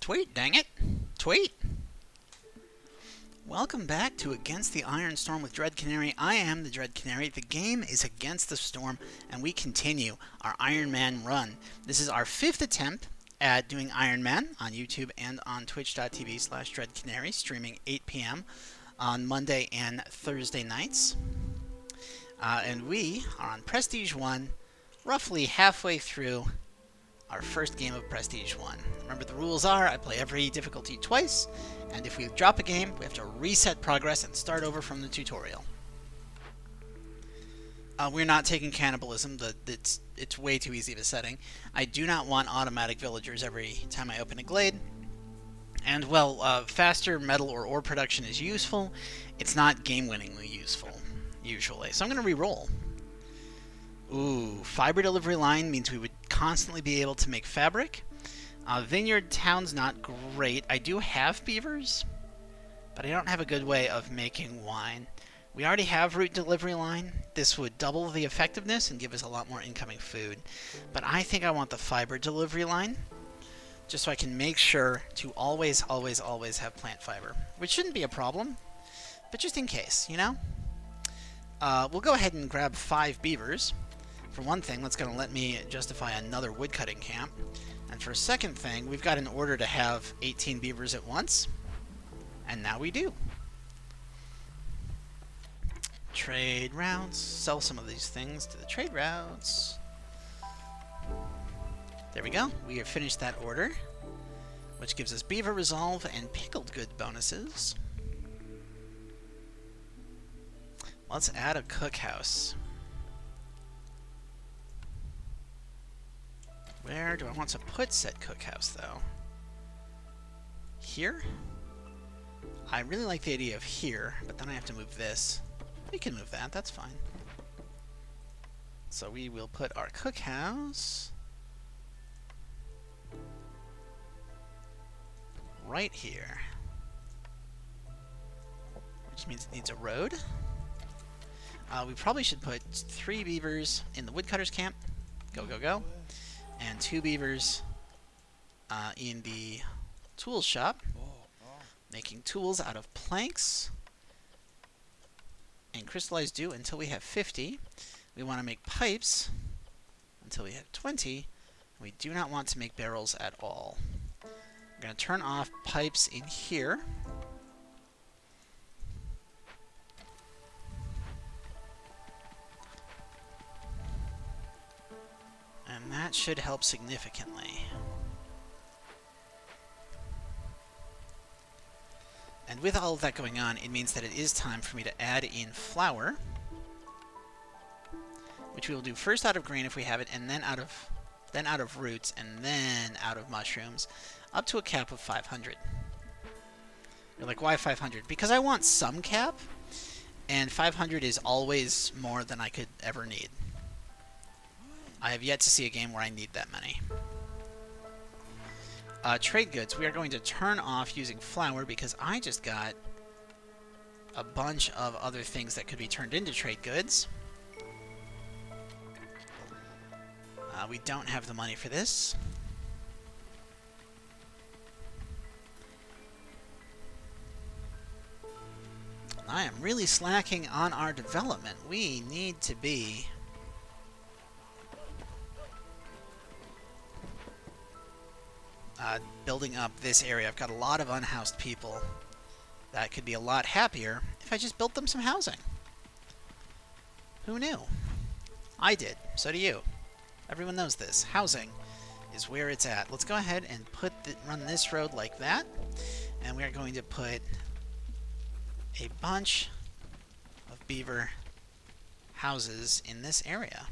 Tweet, dang it. Tweet. Welcome back to Against the Iron Storm with Dread Canary. I am the Dread Canary. The game is Against the Storm, and we continue our Iron Man run. This is our 5th attempt at doing Iron Man on YouTube and on twitch.tv/dreadcanary, streaming 8 p.m. on Monday and Thursday nights. And we are on Prestige 1, roughly halfway through our first game of Prestige 1. Remember, the rules are I play every difficulty twice, and if we drop a game, we have to reset progress and start over from the tutorial. We're not taking cannibalism. It's way too easy of a setting. I do not want automatic villagers every time I open a glade. And, well, faster metal or ore production is useful. It's not game-winningly useful, usually. So I'm going to re-roll. Ooh, fiber delivery line means we would constantly be able to make fabric. Vineyard town's not great. I do have beavers, but I don't have a good way of making wine. We already have root delivery line. This would double the effectiveness and give us a lot more incoming food. But I think I want the fiber delivery line, just so I can make sure to always, always, always have plant fiber, which shouldn't be a problem, but just in case, you know? We'll go ahead and grab 5 beavers. For one thing, that's going to let me justify another woodcutting camp. And for a second thing, we've got an order to have 18 beavers at once. And now we do. Trade routes. Sell some of these things to the trade routes. There we go. We have finished that order, which gives us beaver resolve and pickled good bonuses. Let's add a cookhouse. Where do I want to put said cookhouse, though? Here? I really like the idea of here, but then I have to move this. We can move that, that's fine. So we will put our cookhouse right here. Which means it needs a road. We probably should put 3 beavers in the woodcutter's camp. Go, go, go. And 2 beavers in the tools shop, making tools out of planks and crystallized dew until we have 50. We want to make pipes until we have 20. We do not want to make barrels at all. We're going to turn off pipes in here. And that should help significantly. And with all of that going on, it means that it is time for me to add in flour, which we will do first out of grain if we have it, and then out of roots, and then out of mushrooms, up to a cap of 500. You're like, why 500? Because I want some cap, and 500 is always more than I could ever need. I have yet to see a game where I need that many. Trade goods. We are going to turn off using flour because I just got a bunch of other things that could be turned into trade goods. We don't have the money for this. I am really slacking on our development. We need to be building up this area. I've got a lot of unhoused people that could be a lot happier if I just built them some housing. Who knew? I did. So do you. Everyone knows this. Housing is where it's at. Let's go ahead and run this road like that. And we are going to put a bunch of beaver houses in this area.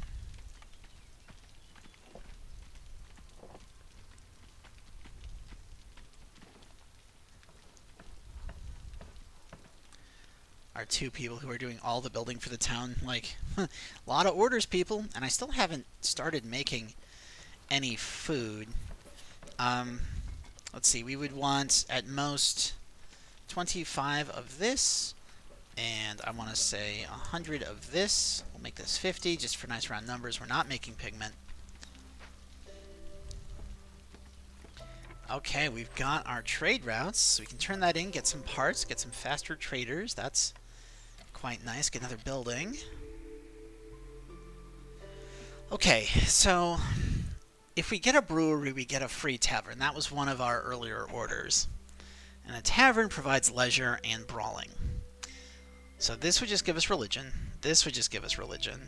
Our 2 people who are doing all the building for the town, like, a lot of orders, people, and I still haven't started making any food. Let's see, we would want, at most, 25 of this, and I want to say 100 of this. We'll make this 50, just for nice round numbers. We're not making pigment. Okay, we've got our trade routes. So we can turn that in, get some parts, get some faster traders. That's quite nice. Get another building. Okay, so if we get a brewery, we get a free tavern. That was one of our earlier orders. And a tavern provides leisure and brawling. So this would just give us religion. This would just give us religion.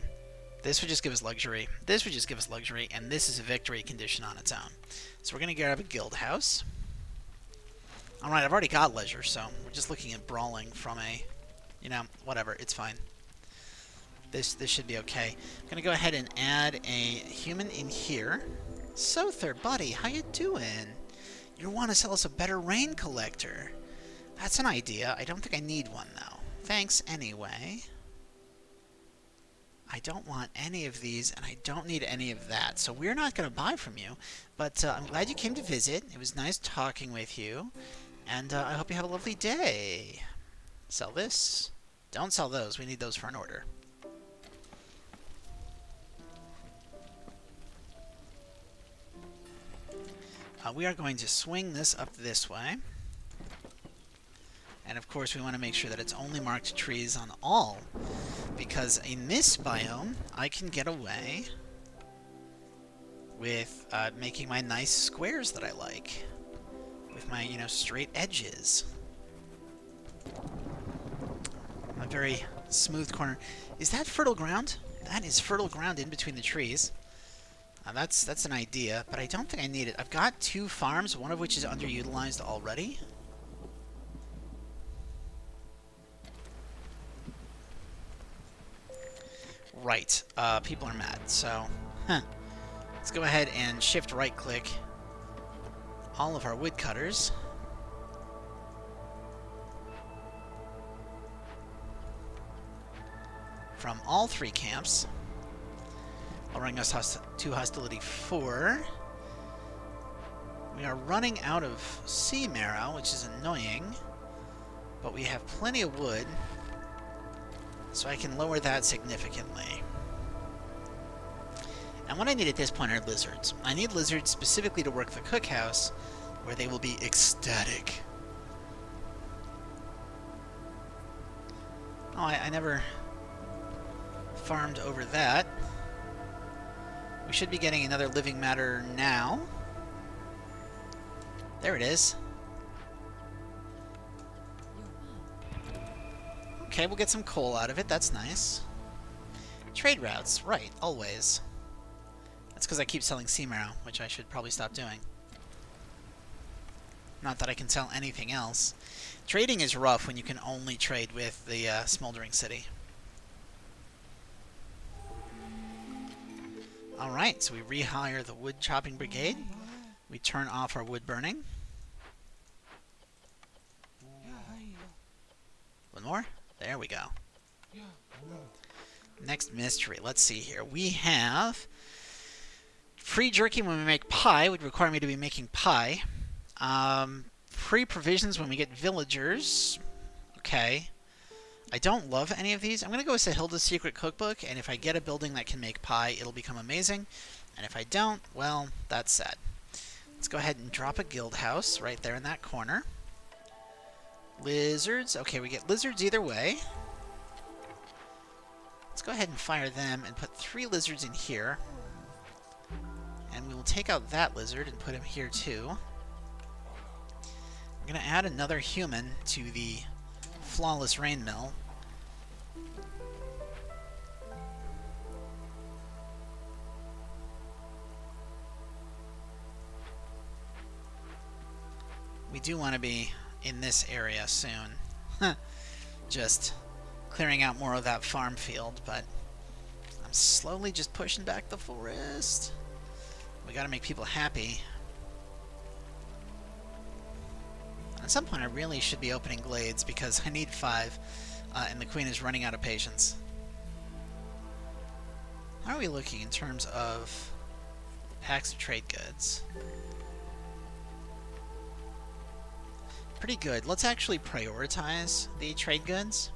This would just give us luxury. This would just give us luxury. And this is a victory condition on its own. So we're going to grab a guild house. Alright, I've already got leisure, so we're just looking at brawling from a, you know, whatever. It's fine. This should be okay. I'm going to go ahead and add a human in here. Sother, buddy, how you doing? You want to sell us a better rain collector. That's an idea. I don't think I need one, though. Thanks anyway. I don't want any of these, and I don't need any of that. So we're not going to buy from you. But I'm glad you came to visit. It was nice talking with you. And I hope you have a lovely day. Sell this. Don't sell those. We need those for an order. We are going to swing this up this way. And of course we want to make sure that it's only marked trees on all. Because in this biome, I can get away with making my nice squares that I like. With my, you know, straight edges. A very smooth corner. Is that fertile ground? That is fertile ground in between the trees. That's an idea, but I don't think I need it. I've got 2 farms, one of which is underutilized already. Right, people are mad, so... Let's go ahead and shift right-click all of our woodcutters. From all 3 camps. Lowering us to hostility 4. We are running out of sea marrow, which is annoying. But we have plenty of wood, so I can lower that significantly. And what I need at this point are lizards. I need lizards specifically to work the cookhouse, where they will be ecstatic. Oh, I never farmed over that. We should be getting another living matter now. There it is. Okay, we'll get some coal out of it. That's nice. Trade routes. Right, always. That's because I keep selling sea marrow, which I should probably stop doing. Not that I can sell anything else. Trading is rough when you can only trade with the smoldering city. Alright, so we rehire the wood chopping brigade. We turn off our wood burning. One more? There we go. Next mystery. Let's see here. We have free jerky when we make pie, would require me to be making pie. Free provisions when we get villagers. Okay. I don't love any of these. I'm going to go with Sahilda's Secret Cookbook, and if I get a building that can make pie, it'll become amazing. And if I don't, well, that's sad. Let's go ahead and drop a guild house right there in that corner. Lizards. Okay, we get lizards either way. Let's go ahead and fire them and put 3 lizards in here. And we will take out that lizard and put him here too. I'm going to add another human to the flawless rain mill. We do want to be in this area soon. Just clearing out more of that farm field, but I'm slowly just pushing back the forest. We gotta make people happy. At some point I really should be opening glades because I need 5, and the queen is running out of patience. How are we looking in terms of packs of trade goods? Pretty good. Let's actually prioritize the trade goods.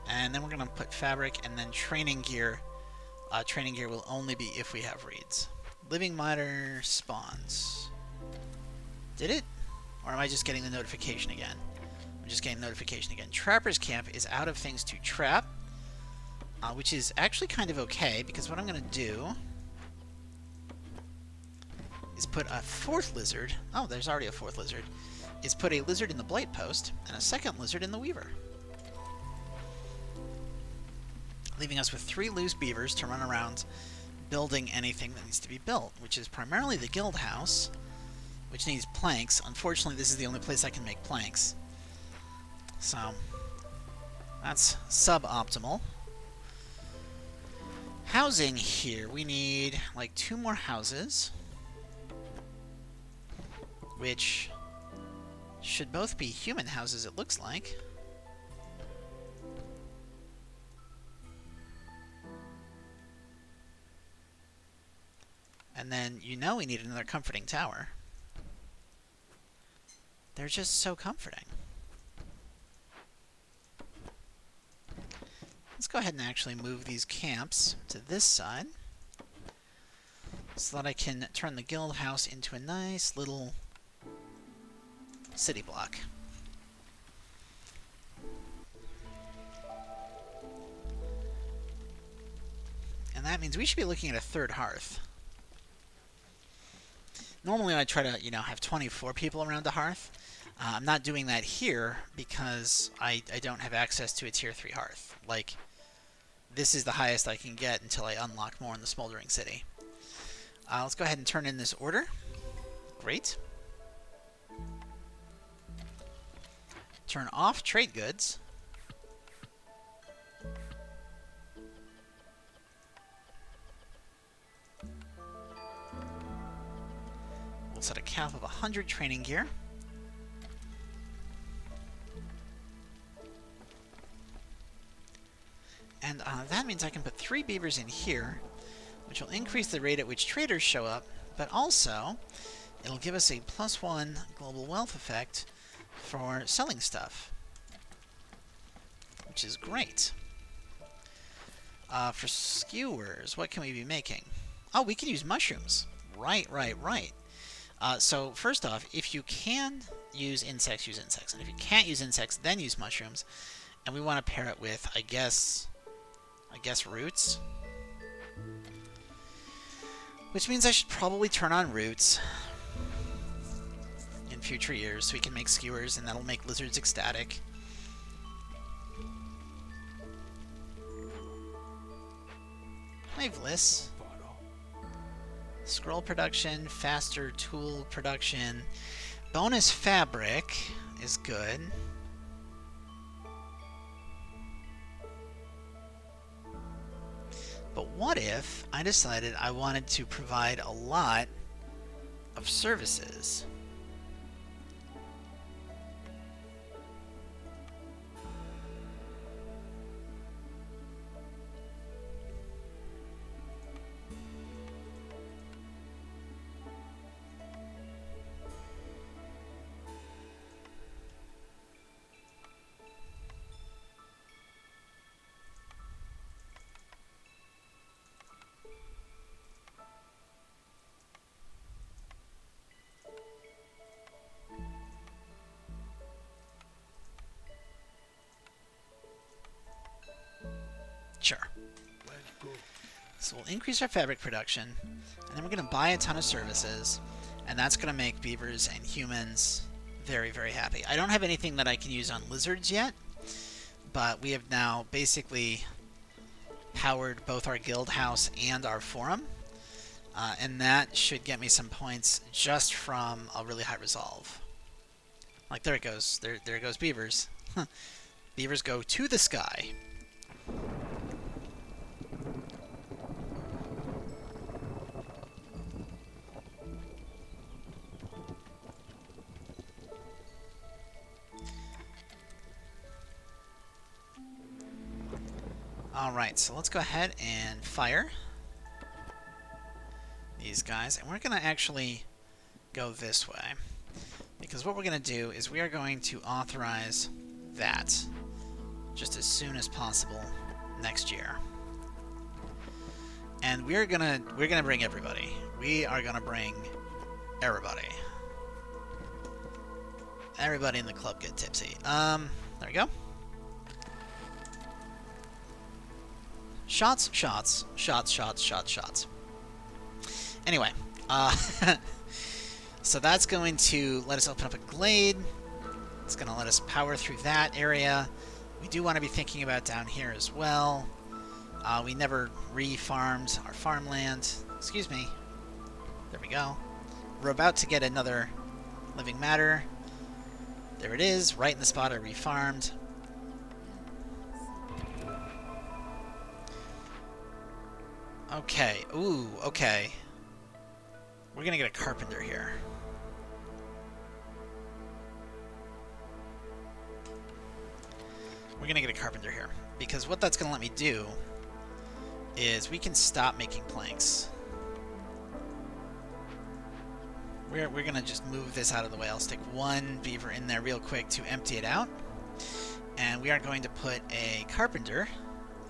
And then we're going to put fabric and then training gear. Training gear will only be if we have reeds. Living matter spawns. Did it? Or am I just getting the notification again? I'm just getting notification again. Trapper's Camp is out of things to trap, which is actually kind of okay, because what I'm going to do is put a fourth lizard. Oh, there's already a fourth lizard. Is put a lizard in the Blight Post and a second lizard in the Weaver. Leaving us with 3 loose beavers to run around building anything that needs to be built, which is primarily the guild house, which needs planks. Unfortunately, this is the only place I can make planks. So, that's suboptimal. Housing here, we need like 2 more houses, which should both be human houses, it looks like. And then, you know, we need another comforting tower. They're just so comforting. Let's go ahead and actually move these camps to this side, so that I can turn the guild house into a nice little city block. And that means we should be looking at a 3rd hearth. Normally I try to, you know, have 24 people around the hearth. I'm not doing that here because I don't have access to a tier 3 hearth. Like, this is the highest I can get until I unlock more in the Smoldering City. Let's go ahead and turn in this order. Great. Turn off trade goods. We'll set a cap of 100 training gear. And that means I can put 3 beavers in here, which will increase the rate at which traders show up, but also it'll give us a +1 global wealth effect for selling stuff, which is great. For skewers, what can we be making? Oh, we can use mushrooms. Right. So first off, if you can use insects, use insects. And if you can't use insects, then use mushrooms. And we want to pair it with, I guess roots. Which means I should probably turn on roots in future years so we can make skewers, and that'll make lizards ecstatic. Hi, Bliss. Scroll production, faster tool production. Bonus fabric is good. But what if I decided I wanted to provide a lot of services? Sure. So we'll increase our fabric production, and then we're going to buy a ton of services, and that's going to make beavers and humans very, very happy. I don't have anything that I can use on lizards yet, but we have now basically powered both our guild house and our forum, and that should get me some points just from a really high resolve. Like, there it goes. There goes beavers. Beavers go to the sky. Alright, so let's go ahead and fire these guys, and we're going to actually go this way, because what we're going to do is we are going to authorize that just as soon as possible next year. And we're gonna bring everybody. We are gonna bring everybody. Everybody in the club get tipsy. There we go. Shots, shots, shots, shots, shots, shots. Anyway, so that's going to let us open up a glade. It's going to let us power through that area. We do want to be thinking about down here as well. We never re-farmed our farmland. Excuse me. There we go. We're about to get another living matter. There it is, right in the spot I re-farmed. Okay. Ooh, okay. We're gonna get a carpenter here. We're gonna get a carpenter here. Because what that's gonna let me do is we can stop making planks. We're gonna just move this out of the way. I'll stick one beaver in there real quick to empty it out. And we are going to put a carpenter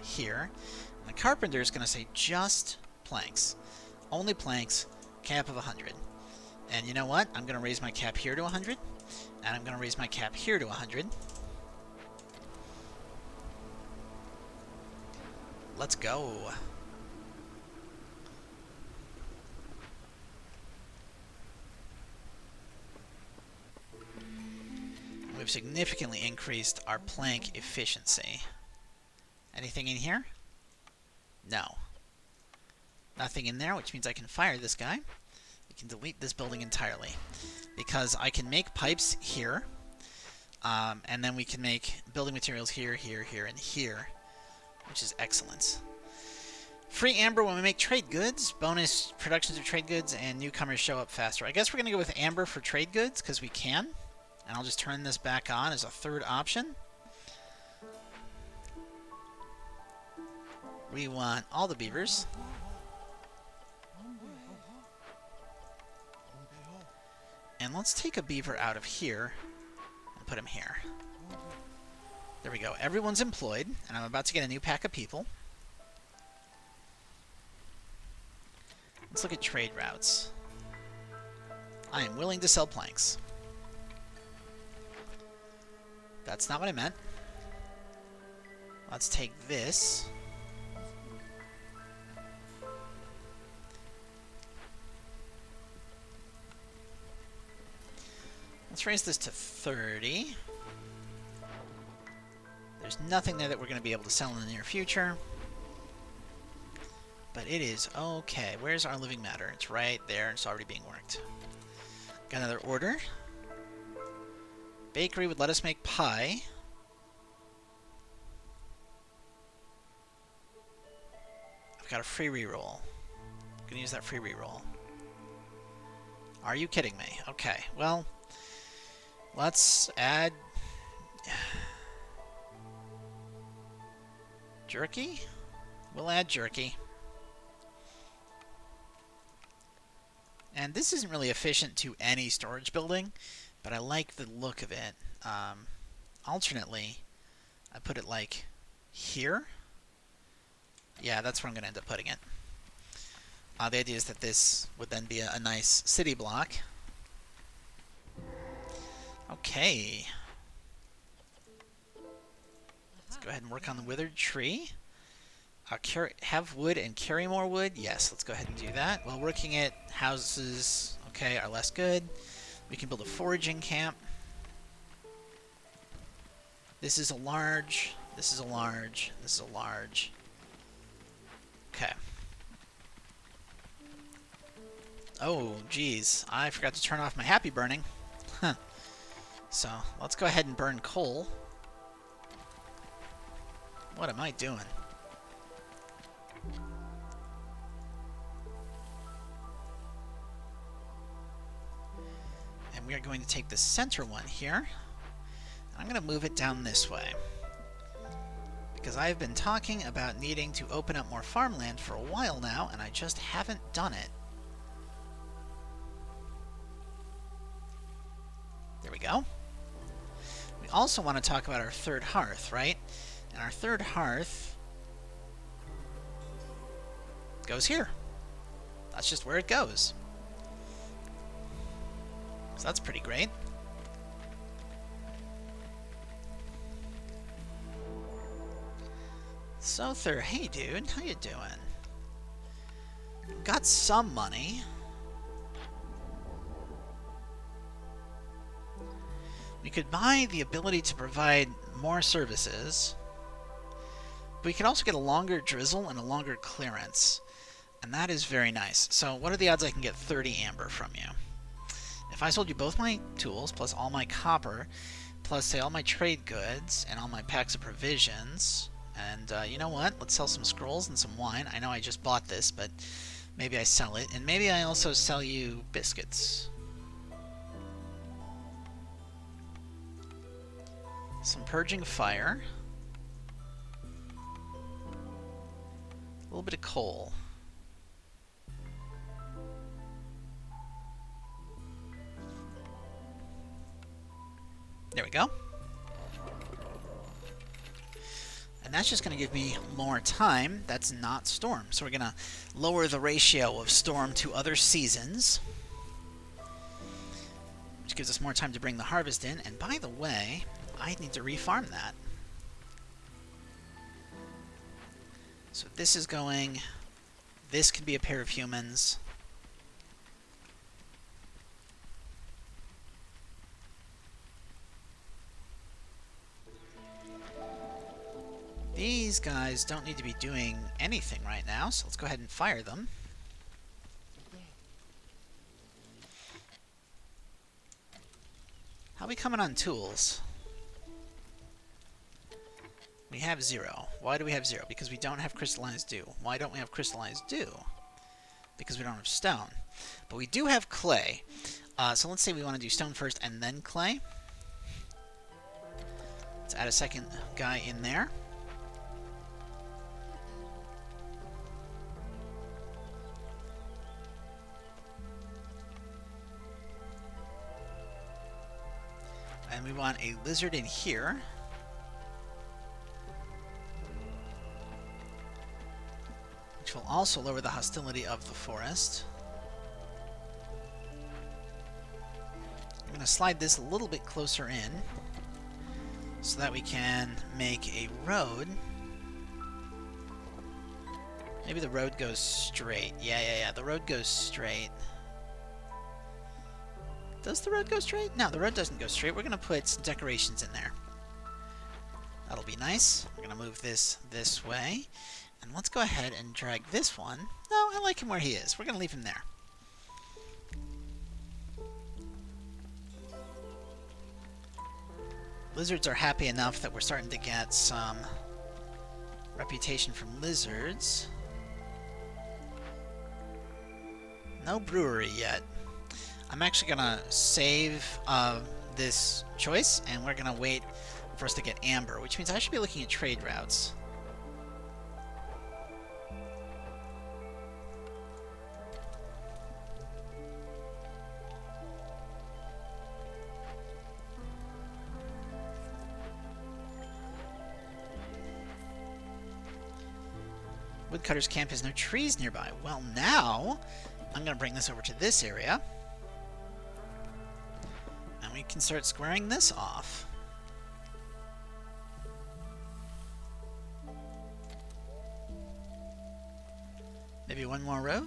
here. And the carpenter is gonna say just planks. Only planks, cap of 100. And you know what? I'm gonna raise my cap here to 100. And I'm gonna raise my cap here to 100. Let's go. We've significantly increased our plank efficiency. Anything in here? No. Nothing in there, which means I can fire this guy. We can delete this building entirely. Because I can make pipes here. And then we can make building materials here, here, here, and here. Which is excellent. Free amber when we make trade goods. Bonus productions of trade goods, and newcomers show up faster. I guess we're going to go with amber for trade goods, because we can. And I'll just turn this back on as a third option. We want all the beavers. And let's take a beaver out of here and put him here. There we go. Everyone's employed, and I'm about to get a new pack of people. Let's look at trade routes. I am willing to sell planks. That's not what I meant. Let's take this. Let's raise this to 30. There's nothing there that we're going to be able to sell in the near future. But it is okay. Where's our living matter? It's right there. It's already being worked. Got another order. Bakery would let us make pie. I've got a free reroll. I'm gonna use that free reroll. Are you kidding me? Okay, well, let's add jerky. We'll add jerky. And this isn't really efficient to any storage building, but I like the look of it. Alternately, I put it like here. Yeah, that's where I'm going to end up putting it. The idea is that this would then be a nice city block. Okay. Let's go ahead and work on the withered tree. Have wood and carry more wood? Yes, let's go ahead and do that. While working at houses, okay, are less good. We can build a foraging camp. This is a large, this is a large, this is a large. Okay. Oh, geez. I forgot to turn off my happy burning. Huh. So, let's go ahead and burn coal. What am I doing? And we are going to take the center one here. I'm going to move it down this way. Because I've been talking about needing to open up more farmland for a while now, and I just haven't done it. There we go. We also want to talk about our third hearth, right? And our third hearth goes here. That's just where it goes. So that's pretty great. Sother, hey dude, how you doing? Got some money. We could buy the ability to provide more services. But we could also get a longer drizzle and a longer clearance. And that is very nice. So what are the odds I can get 30 amber from you? If I sold you both my tools, plus all my copper, plus, say, all my trade goods, and all my packs of provisions, and you know what? Let's sell some scrolls and some wine. I know I just bought this, but maybe I sell it. And maybe I also sell you biscuits. Some purging fire. A little bit of coal. There we go. And that's just going to give me more time. That's not storm. So we're going to lower the ratio of storm to other seasons, which gives us more time to bring the harvest in. And by the way, I need to refarm that. So this is going... This could be a pair of humans. These guys don't need to be doing anything right now, so let's go ahead and fire them. How are we coming on tools? We have 0. Why do we have 0? Because we don't have crystallized dew. Why don't we have crystallized dew? Because we don't have stone. But we do have clay. So let's say we want to do stone first and then clay. Let's add a second guy in there. And we want a lizard in here. Which will also lower the hostility of the forest. I'm going to slide this a little bit closer in so that we can make a road. Maybe the road goes straight. Yeah. The road goes straight. Does the road go straight? No, the road doesn't go straight. We're going to put some decorations in there. That'll be nice. We're going to move this way. And let's go ahead and drag this one. No, I like him where he is. We're going to leave him there. Lizards are happy enough that we're starting to get some reputation from lizards. No brewery yet. I'm actually going to save this choice, and we're going to wait for us to get amber, which means I should be looking at trade routes. Woodcutter's camp has no trees nearby. Well, now I'm going to bring this over to this area. And we can start squaring this off. Maybe one more row?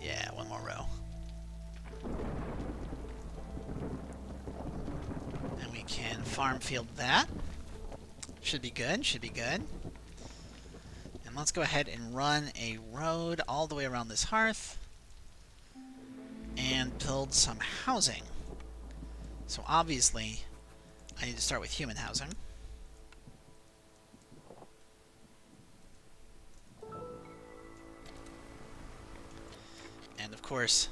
Yeah, one more row. And we can farm field that. Should be good, should be good. And let's go ahead and run a road all the way around this hearth and build some housing. So obviously, I need to start with human housing. And of course,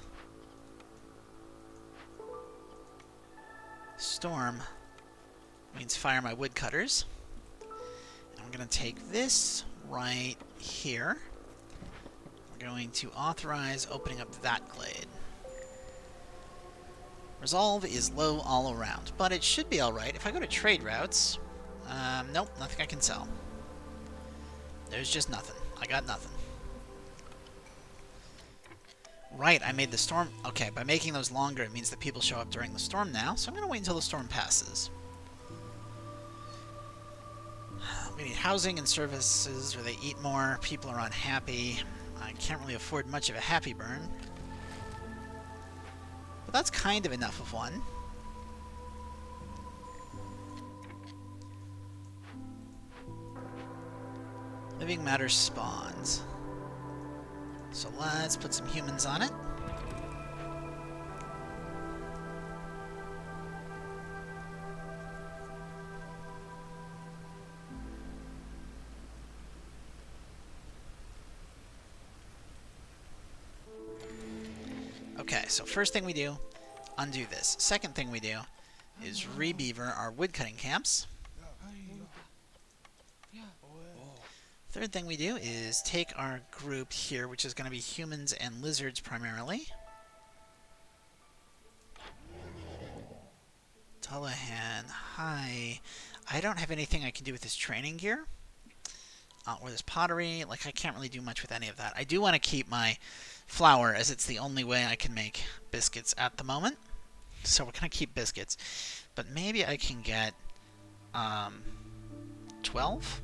storm means fire my woodcutters. And we're going to take this right here. We're going to authorize opening up that glade. Resolve is low all around, but it should be alright. If I go to trade routes, nope, nothing I can sell. There's just nothing. I got nothing. Right, I made the storm... Okay, by making those longer, it means that people show up during the storm now, so I'm going to wait until the storm passes. We need housing and services, or they eat more. People are unhappy. I can't really afford much of a happy burn. But that's kind of enough of one. Living matter spawns. So let's put some humans on it. Okay, so first thing we do, undo this. Second thing we do is re-beaver our woodcutting camps. Third thing we do is take our group here, which is going to be humans and lizards primarily. Tullahan, hi. I don't have anything I can do with this training gear. Or this pottery. Like, I can't really do much with any of that. I do want to keep my flour, as it's the only way I can make biscuits at the moment. So we're going to keep biscuits. But maybe I can get 12?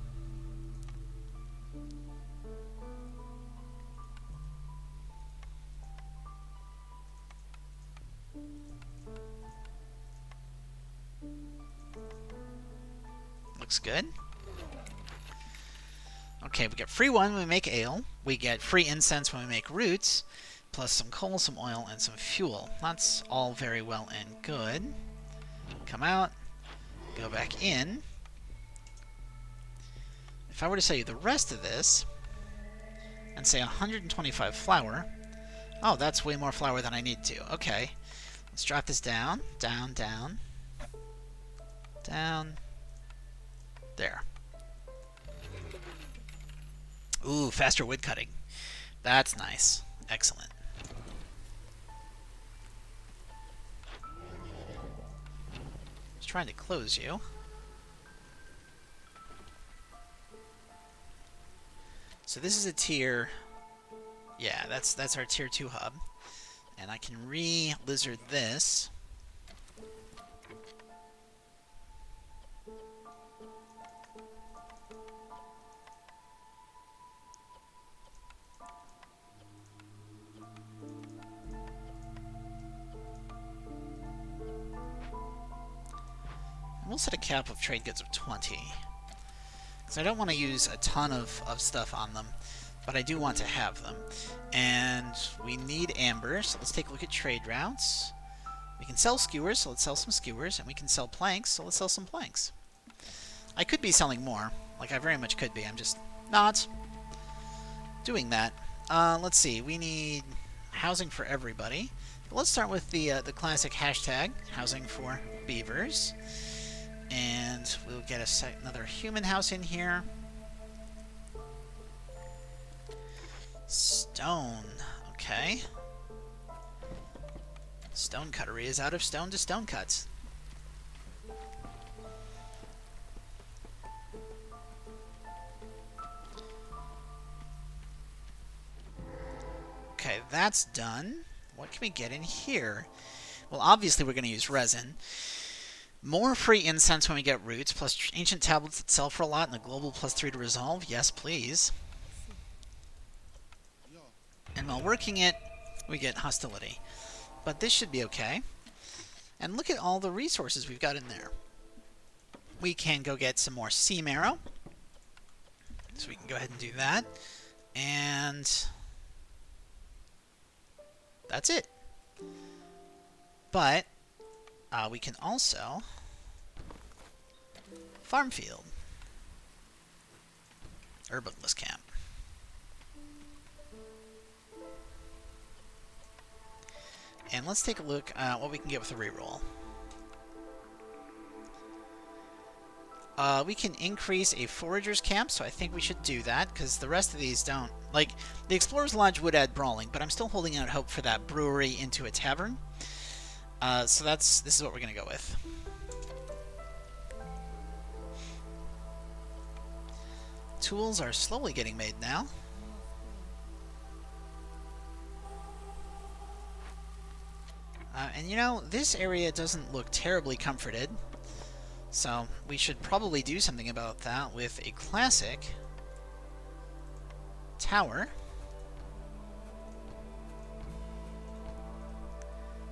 Looks good. Okay, we get free one when we make ale. We get free incense when we make roots, plus some coal, some oil, and some fuel. That's all very well and good. Come out, go back in. If I were to sell you the rest of this, and say 125 flour, oh, that's way more flour than I need to. Okay, let's drop this down, down, down, down, there. Ooh, faster wood cutting. That's nice. Excellent. Just trying to close you. So this is a tier... Yeah, that's our tier 2 hub. And I can re-lizard this. We'll set a cap of trade goods of 20. Because I don't want to use a ton of stuff on them, but I do want to have them. And we need amber, so let's take a look at trade routes. We can sell skewers, so let's sell some skewers. And we can sell planks, so let's sell some planks. I could be selling more. Like, I very much could be. I'm just not doing that. Let's see. We need housing for everybody. But let's start with the classic hashtag, housing for beavers. And we'll get another human house in here. Stone. Okay. Stone cuttery is out of stone to stone cuts. Okay, that's done. What can we get in here? Well, obviously we're going to use resin. More free incense when we get roots, plus ancient tablets that sell for a lot, and a global +3 to resolve. Yes, please. And while working it, we get hostility. But this should be okay. And look at all the resources we've got in there. We can go get some more sea marrow. So we can go ahead and do that. And that's it. But we can also farm field. Herbalist camp. And let's take a look at what we can get with a reroll. We can increase a forager's camp, so I think we should do that, because the rest of these don't. Like, the Explorer's Lodge would add brawling, but I'm still holding out hope for that brewery into a tavern. So this is what we're going to go with. Tools are slowly getting made now. And you know, this area doesn't look terribly comforted. So we should probably do something about that with a classic tower,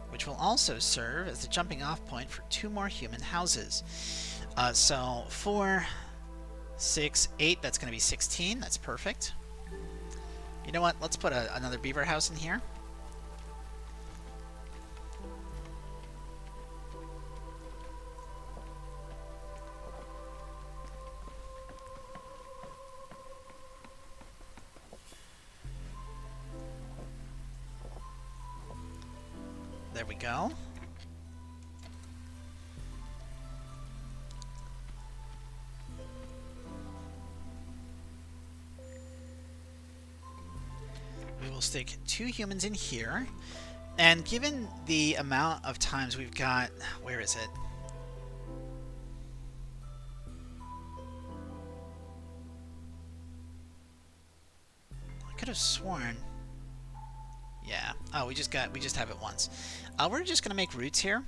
which will also serve as the jumping off point for 2 more human houses. So 4, 6, 8, that's going to be 16. That's perfect. You know what? Let's put another beaver house in here. There we go. We will stick 2 humans in here. And given the amount of times we've got... Where is it? I could have sworn... Yeah. Oh, we just have it once. We're just gonna make roots here.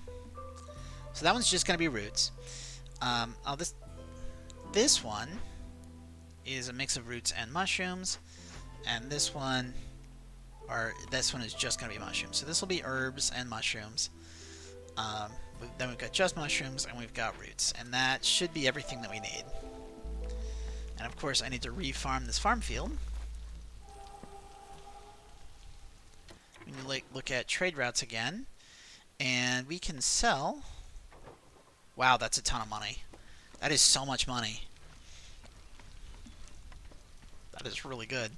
So that one's just gonna be roots. This one is a mix of roots and mushrooms, and this one is just gonna be mushrooms. So this will be herbs and mushrooms. Then we've got just mushrooms and we've got roots, and that should be everything that we need. And of course, I need to re-farm this farm field. We can look at trade routes again, and we can sell. Wow, that's a ton of money. That is so much money. That is really good.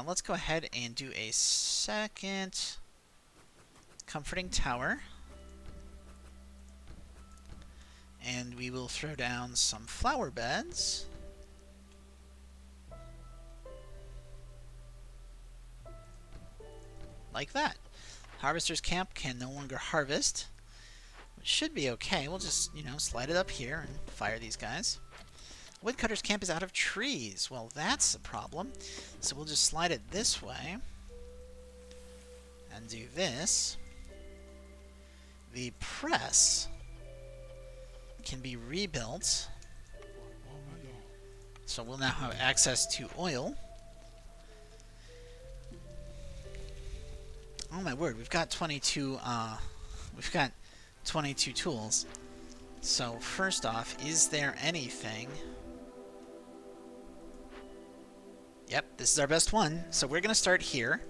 Let's go ahead and do a second comforting tower. And we will throw down some flower beds. Like that. Harvester's camp can no longer harvest, which should be okay. We'll just, slide it up here and fire these guys. Woodcutter's camp is out of trees. Well, that's a problem. So we'll just slide it this way and do this. The press can be rebuilt. So we'll now have access to oil. Oh my word, we've got 22 tools. So first off, is there anything? Yep, this is our best one. So we're going to start here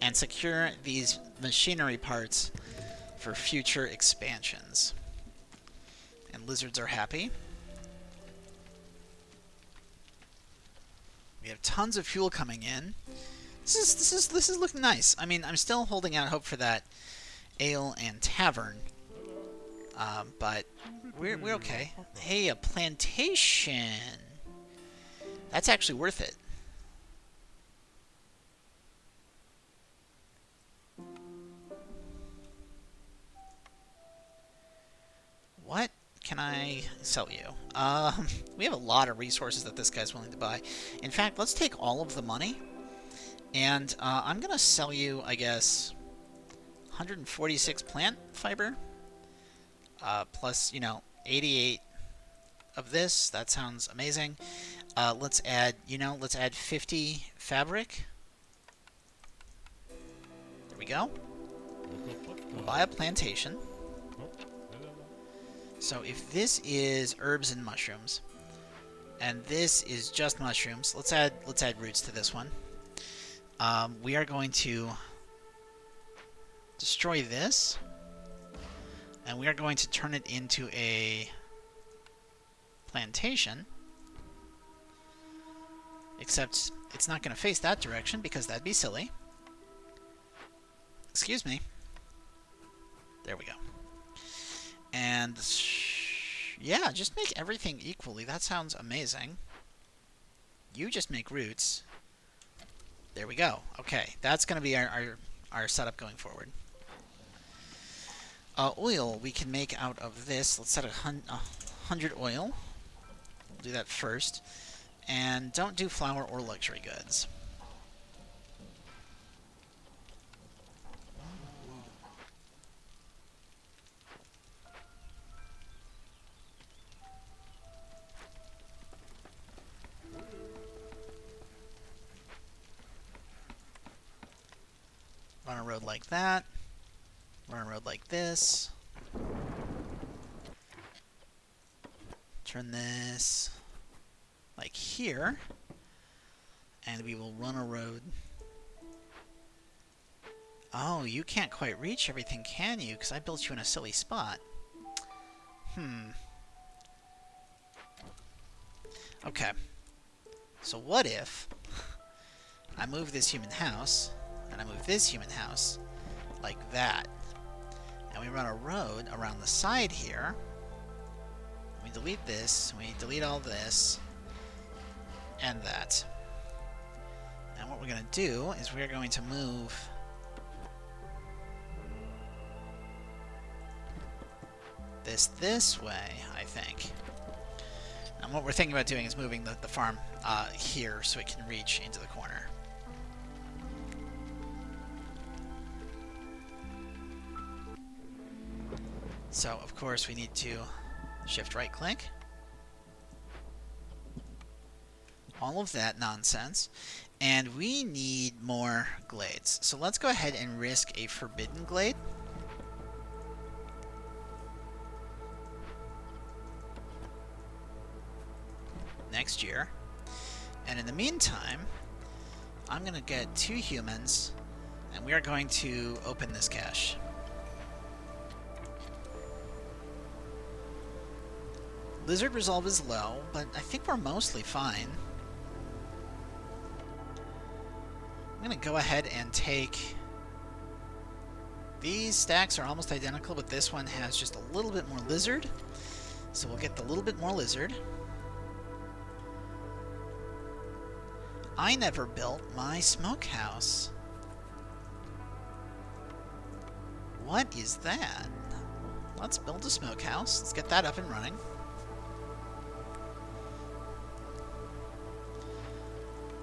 and secure these machinery parts for future expansions. And lizards are happy. We have tons of fuel coming in. This is looking nice. I mean, I'm still holding out hope for that ale and tavern, but we're okay. Hey, a plantation. That's actually worth it. What can I sell you? We have a lot of resources that this guy's willing to buy. In fact, let's take all of the money. And I'm going to sell you, I guess, 146 plant fiber. Plus, 88 of this. That sounds amazing. Let's add 50 fabric. There we go. We'll buy a plantation. So if this is herbs and mushrooms, and this is just mushrooms, let's add roots to this one. We are going to destroy this, and we are going to turn it into a plantation. Except it's not going to face that direction because that'd be silly. Excuse me. There we go. And yeah, just make everything equally. That sounds amazing. You just make roots. There we go. Okay, that's going to be our setup going forward. Oil we can make out of this. Let's set 100 oil. We'll do that first. And don't do flour or luxury goods. Run a road like that. Run a road like this. Turn this like here. And we will run a road. Oh, you can't quite reach everything, can you? Because I built you in a silly spot. Okay. So what if I move this human house, and I move this human house like that, and we run a road around the side here. We delete this, we delete all this, and that. And what we're going to do is we're going to move this way, I think. And what we're thinking about doing is moving the farm here so it can reach into the corner. So, of course, we need to shift right click. All of that nonsense. And we need more glades. So let's go ahead and risk a forbidden glade. Next year. And in the meantime, I'm going to get 2 humans, and we are going to open this cache. Lizard resolve is low, but I think we're mostly fine. I'm going to go ahead and take... These stacks are almost identical, but this one has just a little bit more lizard. So we'll get the little bit more lizard. I never built my smokehouse. What is that? Let's build a smokehouse. Let's get that up and running.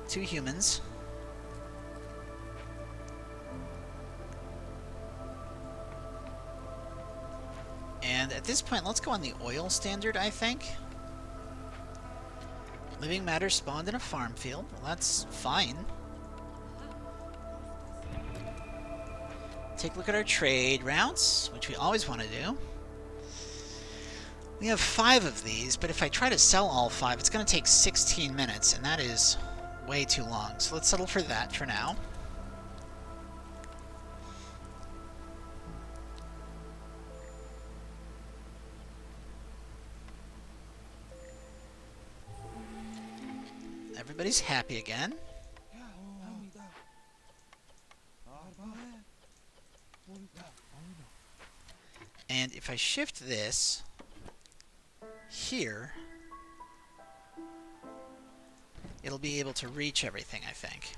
Two humans. And at this point, let's go on the oil standard, I think. Living matter spawned in a farm field. Well, that's fine. Take a look at our trade routes, which we always want to do. We have 5 of these, but if I try to sell all 5, it's going to take 16 minutes, and that is way too long. So let's settle for that for now. Everybody's happy again. And if I shift this here, it'll be able to reach everything, I think.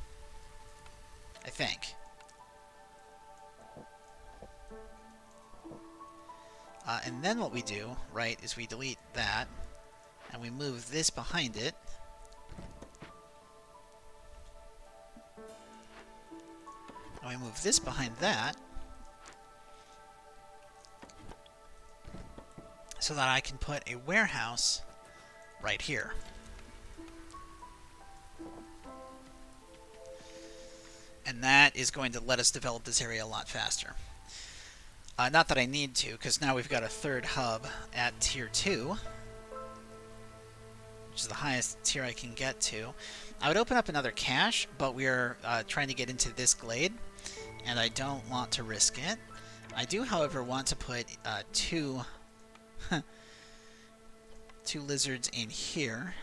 And then what we do, right, is we delete that, and we move this behind it. And we move this behind that, so that I can put a warehouse right here. And that is going to let us develop this area a lot faster. Not that I need to, because now we've got a 3rd hub at Tier 2, which is the highest tier I can get to. I would open up another cache, but we're trying to get into this glade, and I don't want to risk it. I do, however, want to put 2 lizards in here.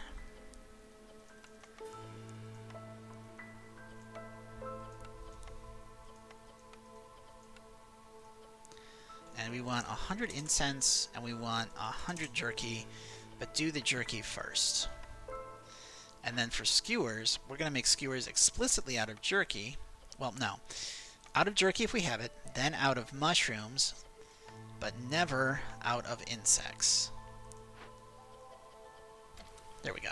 And we want 100 incense, and we want 100 jerky, but do the jerky first. And then for skewers, we're going to make skewers explicitly out of jerky. Well, no. Out of jerky if we have it, then out of mushrooms, but never out of insects. There we go.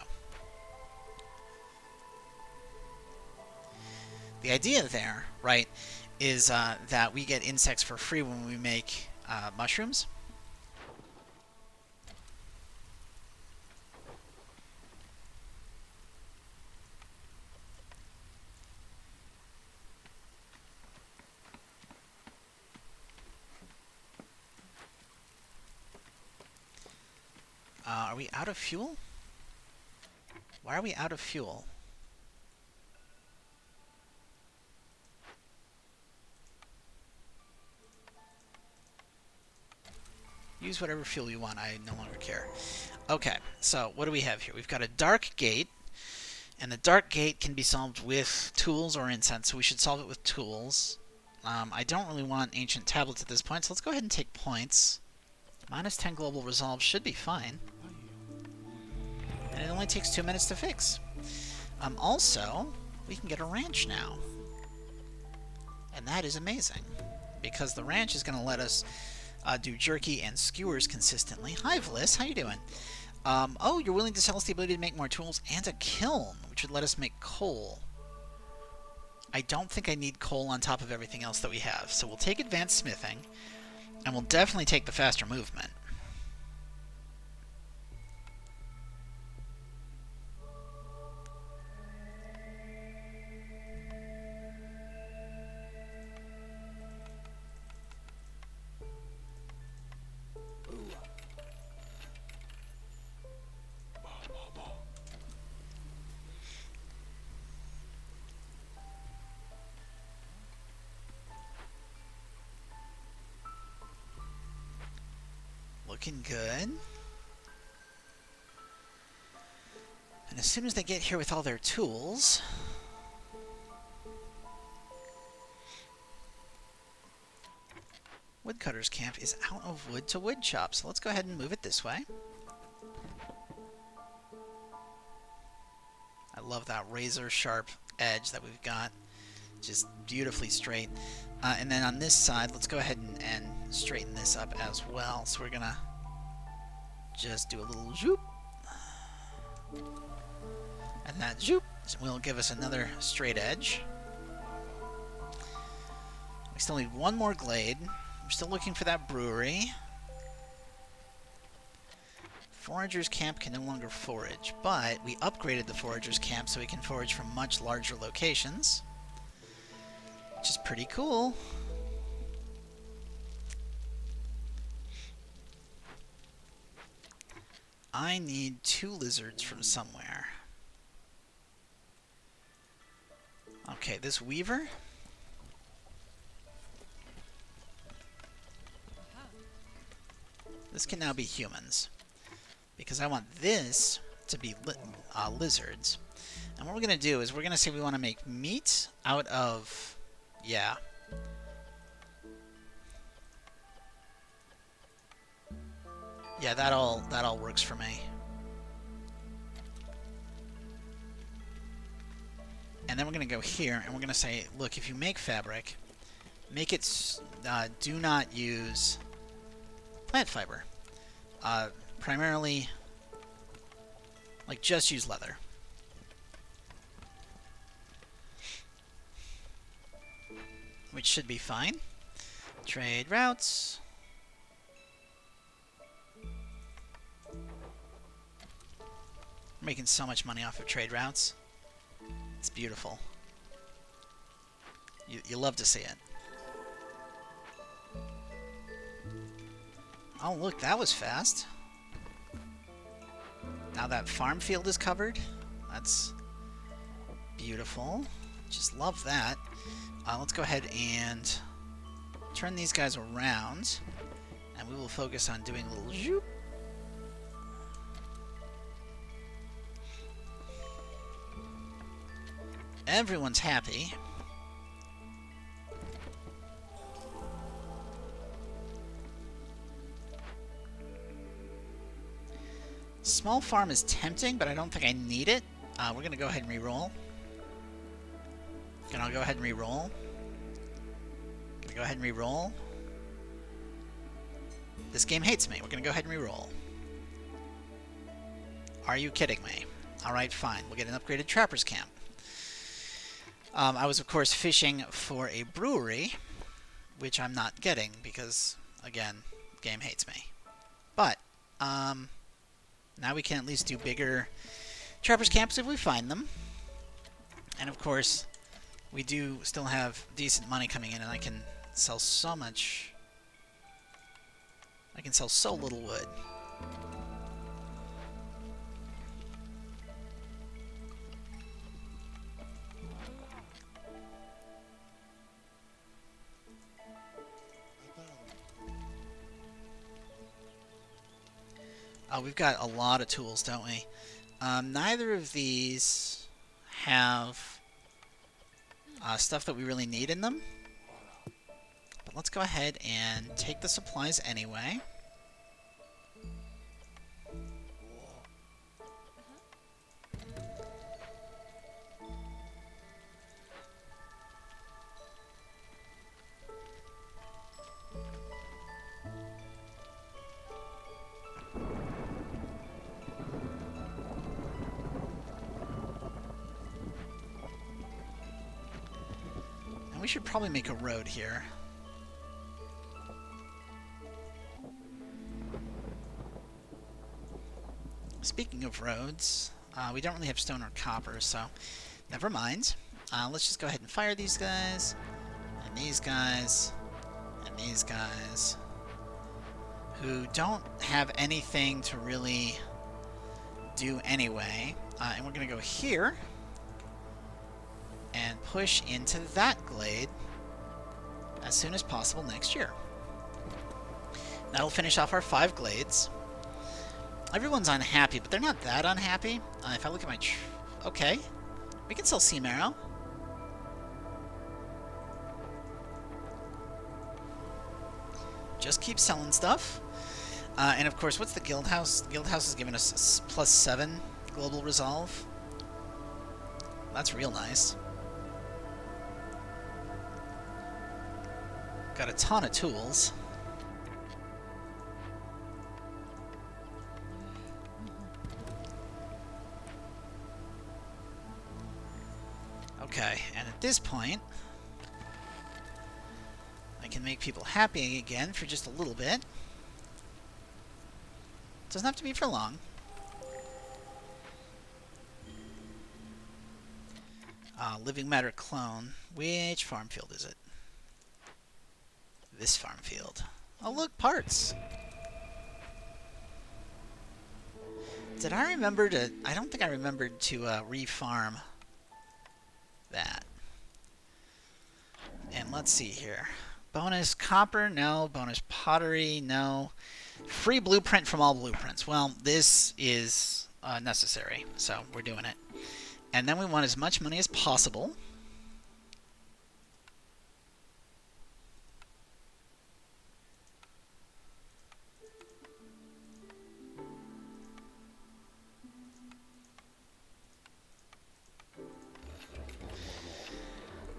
The idea there, right, is that we get insects for free when we make mushrooms. Are we out of fuel? Why are we out of fuel? Use whatever fuel you want. I no longer care. Okay, so what do we have here? We've got a dark gate, and the dark gate can be solved with tools or incense, so we should solve it with tools. I don't really want ancient tablets at this point, so let's go ahead and take points. Minus 10 global resolve should be fine. And it only takes 2 minutes to fix. Also, we can get a ranch now. And that is amazing, because the ranch is going to let us do jerky and skewers consistently. Hi, Vliss, how you doing? Oh, you're willing to sell us the ability to make more tools and a kiln, which would let us make coal. I don't think I need coal on top of everything else that we have, so we'll take advanced smithing, and we'll definitely take the faster movement. Looking good. And as soon as they get here with all their tools... Woodcutter's camp is out of wood to wood chop, so let's go ahead and move it this way. I love that razor sharp edge that we've got. Just beautifully straight. And then on this side, let's go ahead and straighten this up as well. So we're gonna just do a little zoop. And that zoop will give us another straight edge. We still need one more glade. We're still looking for that brewery. Forager's camp can no longer forage, but we upgraded the forager's camp so we can forage from much larger locations, which is pretty cool. I need 2 lizards from somewhere. Okay, this weaver. This can now be humans, because I want this to be lizards. And what we're going to do is we're going to say we want to make meat out of... yeah. Yeah, that all works for me. And then we're going to go here, and we're going to say, look, if you make fabric, make it... do not use plant fiber. Primarily, like, just use leather. Which should be fine. Trade routes. We're making so much money off of trade routes. It's beautiful. You love to see it. Oh, look, that was fast. Now that farm field is covered. That's beautiful. Just love that. Let's go ahead and turn these guys around, and we will focus on doing a little zoop. Everyone's happy. Small farm is tempting, but I don't think I need it. We're going to go ahead and re-roll. And I'll go ahead and re-roll. Go ahead and re-roll. This game hates me. We're going to go ahead and re-roll. Are you kidding me? Alright, fine. We'll get an upgraded trapper's camp. I was, of course, fishing for a brewery, which I'm not getting because, again, the game hates me. But, now we can at least do bigger trappers camps if we find them. And, of course, we do still have decent money coming in, and I can sell so much. I can sell so little wood. Oh, we've got a lot of tools, don't we? Neither of these have stuff that we really need in them. But let's go ahead and take the supplies anyway. We should probably make a road here. Speaking of roads, we don't really have stone or copper, so never mind. Let's just go ahead and fire these guys, and these guys, and these guys, who don't have anything to really do anyway. And we're going to go here and push into that glade as soon as possible next year. That'll finish off our 5 glades. Everyone's unhappy, but they're not that unhappy. If I look at my... okay. We can sell sea marrow. Just keep selling stuff. And of course, what's the guild house? The guild house has given us +7 global resolve. That's real nice. Got a ton of tools. Okay, and at this point, I can make people happy again for just a little bit. Doesn't have to be for long. Living matter clone. Which farm field is it? This farm field. Oh look, parts! Did I remember to... I don't think I remembered to re-farm that. And let's see here. Bonus copper? No. Bonus pottery? No. Free blueprint from all blueprints. Well, this is necessary, so we're doing it. And then we want as much money as possible.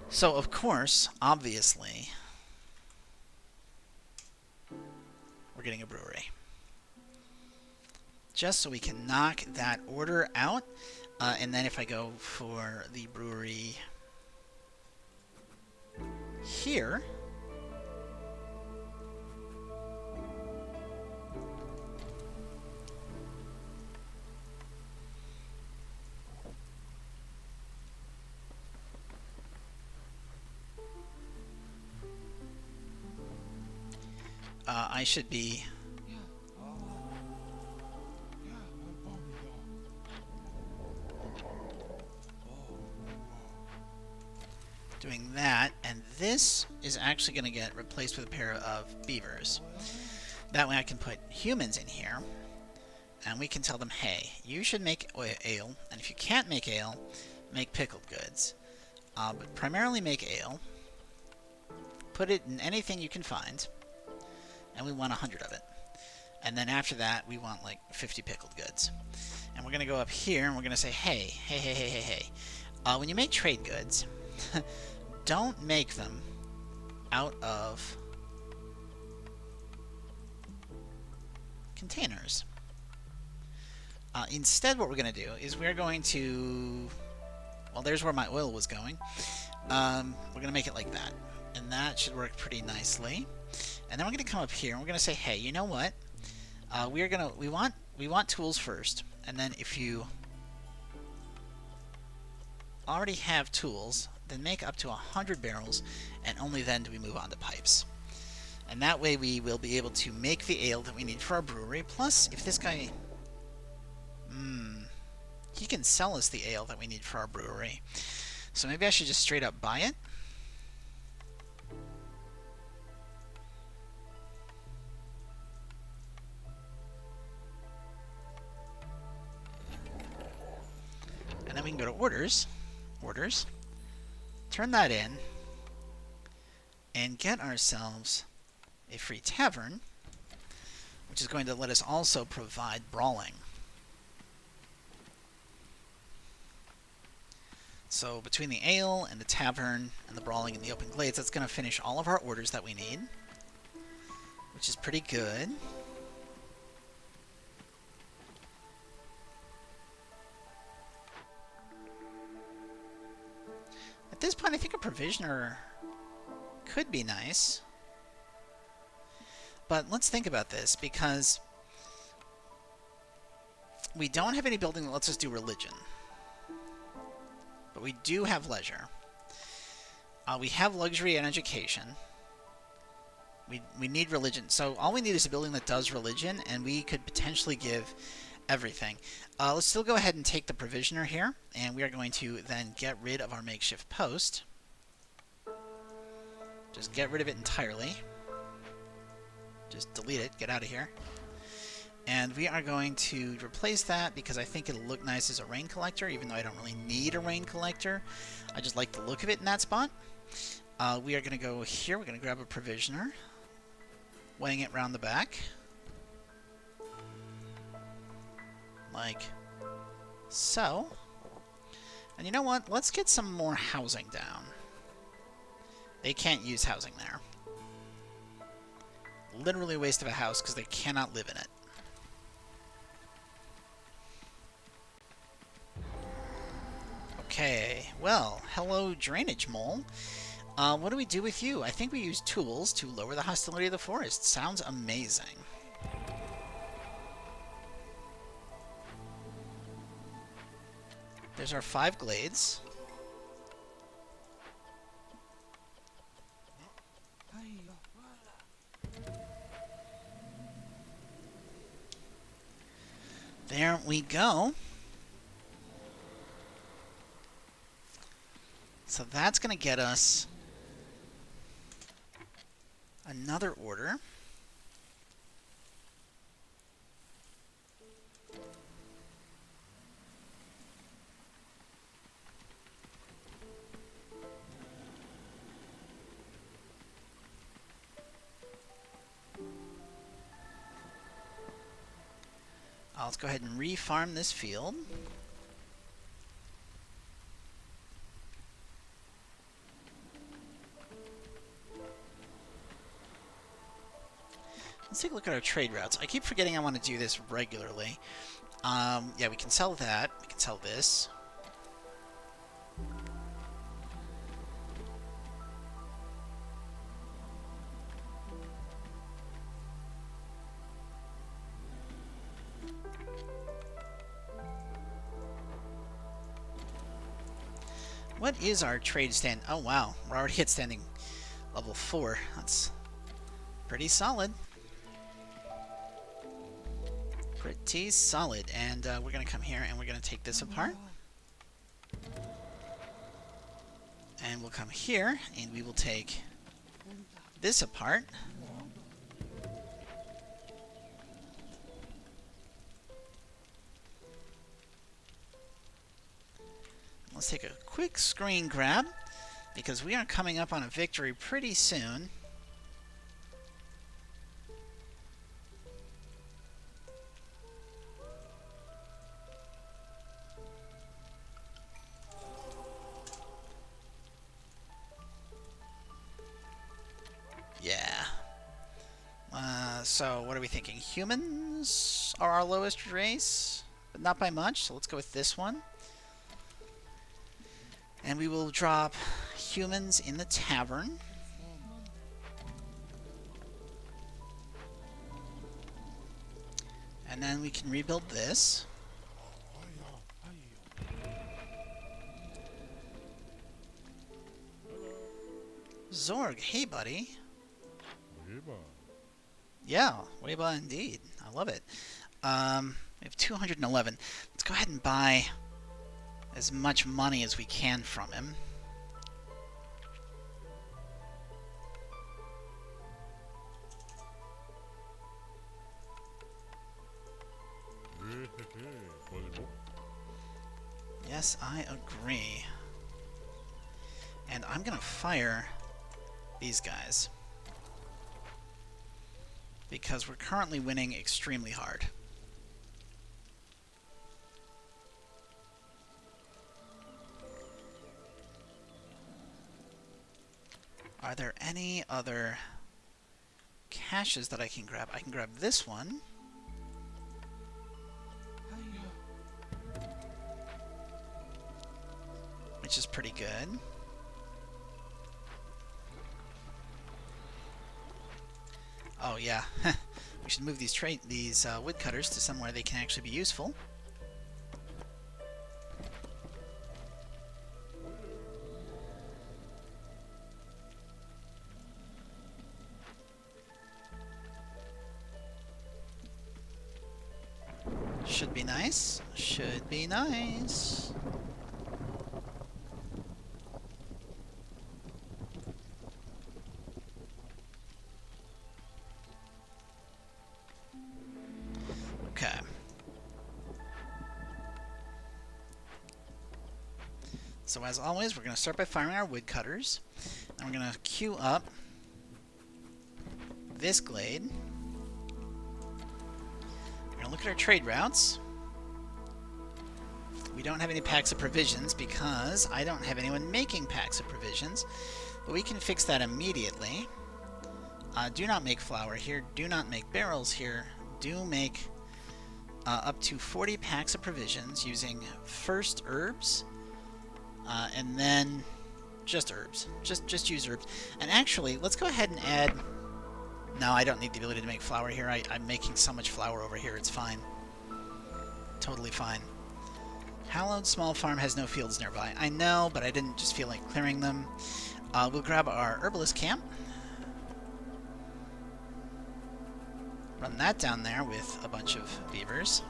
So, of course, obviously, we're getting a brewery. Just so we can knock that order out. And then if I go for the brewery here, I should be doing that, and this is actually going to get replaced with a pair of beavers. That way I can put humans in here, and we can tell them, hey, you should make ale, and if you can't make ale, make pickled goods. But primarily make ale. Put it in anything you can find, and we want 100 of it. And then after that, we want like 50 pickled goods. And we're going to go up here, and we're going to say, hey, when you make trade goods, don't make them out of containers. Instead, what we're going to do is we're going to... Well, there's where my oil was going. We're going to make it like that. And that should work pretty nicely. And then we're going to come up here and we're going to say, hey, you know what? We want tools first. And then if you already have tools, then make up to 100 barrels, and only then do we move on to pipes. And that way we will be able to make the ale that we need for our brewery. Plus, if this guy... he can sell us the ale that we need for our brewery. So maybe I should just straight up buy it. And then we can go to orders. Orders. Turn that in. And get ourselves a free tavern, which is going to let us also provide brawling. So between the ale and the tavern and the brawling and the open glades, that's going to finish all of our orders that we need, which is pretty good. At this point, I think a provisioner could be nice. But let's think about this, because we don't have any building that lets us do religion. But we do have leisure. We have luxury and education. We need religion. So all we need is a building that does religion, and we could potentially give everything. Let's still go ahead and take the provisioner here, and we are going to then get rid of our makeshift post. Just get rid of it entirely. Just delete it, get out of here. And we are going to replace that because I think it'll look nice as a rain collector, even though I don't really need a rain collector. I just like the look of it in that spot. We are going to go here, we're going to grab a provisioner, weighing it round the back. Like so. And you know what? Let's get some more housing down. They can't use housing there. Literally a waste of a house because they cannot live in it. Okay, well, hello drainage mole. What do we do with you? I think we use tools to lower the hostility of the forest. Sounds amazing. There's our 5 glades. There we go. So that's going to get us another order. Let's go ahead and re-farm this field. Let's take a look at our trade routes. I keep forgetting I want to do this regularly. Yeah, we can sell that. We can sell this. What is our trade stand? Oh, wow. We're already at standing level 4. That's pretty solid. Pretty solid. And we're going to come here and we're going to take this apart. And we'll come here and we will take this apart. Let's take a quick screen grab because we are coming up on a victory pretty soon. Yeah. So what are we thinking? Humans are our lowest race, but not by much, so let's go with this one. And we will drop humans in the tavern. And then we can rebuild this. Zorg, hey buddy. Yeah, Weiba indeed. I love it. We have 211. Let's go ahead and buy as much money as we can from him. Yes, I agree. And I'm gonna fire these guys, because we're currently winning extremely hard. Are there any other caches that I can grab? I can grab this one. Which is pretty good. Oh yeah, we should move these woodcutters to somewhere they can actually be useful. Should be nice. Should be nice. Okay. So as always, we're going to start by firing our woodcutters. And we're going to queue up this glade. We're going to look at our trade routes. We don't have any packs of provisions because I don't have anyone making packs of provisions. But we can fix that immediately. Do not make flour here. Do not make barrels here. Do make up to 40 packs of provisions using first herbs, and then just herbs. Just use herbs. And actually, let's go ahead and add... No, I don't need the ability to make flour here. I'm making so much flour over here, it's fine. Totally fine. Hallowed Small Farm has no fields nearby. I know, but I didn't just feel like clearing them. We'll grab our herbalist camp. Run that down there with a bunch of beavers.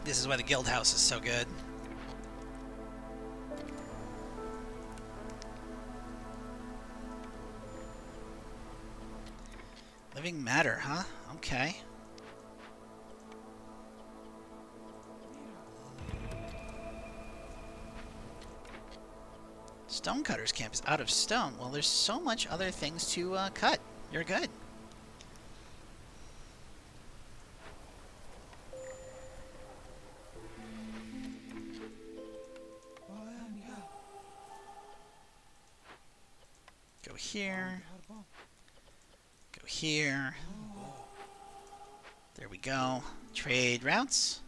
This is why the guild house is so good. Living matter, huh? Okay. Stonecutter's camp is out of stone. Well, there's so much other things to cut. You're good. Go here. Go here. There we go. Trade routes.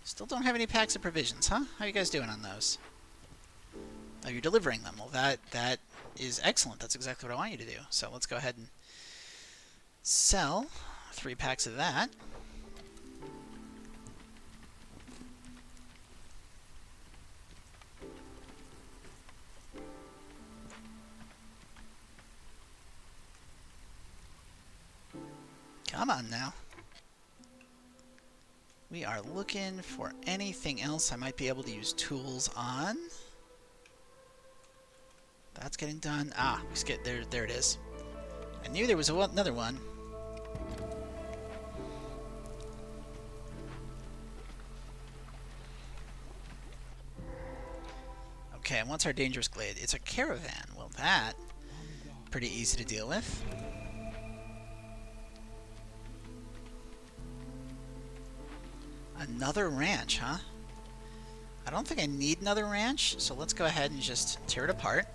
Still don't have any packs of provisions, huh? How are you guys doing on those? Oh, you're delivering them. Well, that is excellent. That's exactly what I want you to do. So let's go ahead and sell 3 packs of that. Come on now. We are looking for anything else I might be able to use tools on. That's getting done. Ah, we skipped there. There it is. I knew there was another one. Okay, and what's our dangerous glade? It's a caravan. Well, that pretty easy to deal with. Another ranch, huh? I don't think I need another ranch, so let's go ahead and just tear it apart.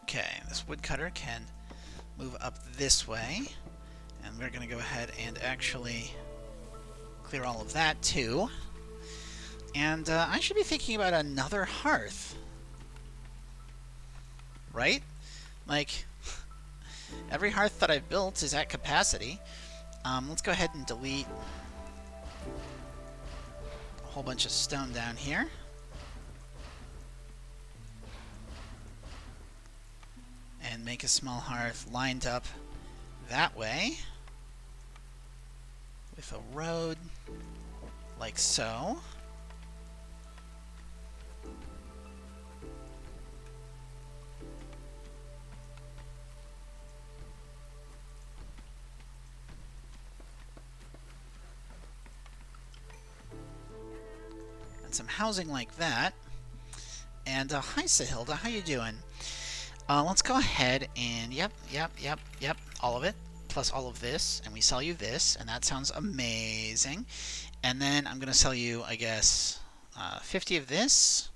Okay, this woodcutter can move up this way, and we're going to go ahead and actually clear all of that too. And I should be thinking about another hearth, right? Like, every hearth that I've built is at capacity. Let's go ahead and delete a whole bunch of stone down here. And make a small hearth lined up that way with a road like so. And some housing like that. And hi Sahilda, how you doing? Let's go ahead and yep, all of it, plus all of this, and we sell you this, and that sounds amazing. And then I'm gonna sell you, I guess, 50 of this,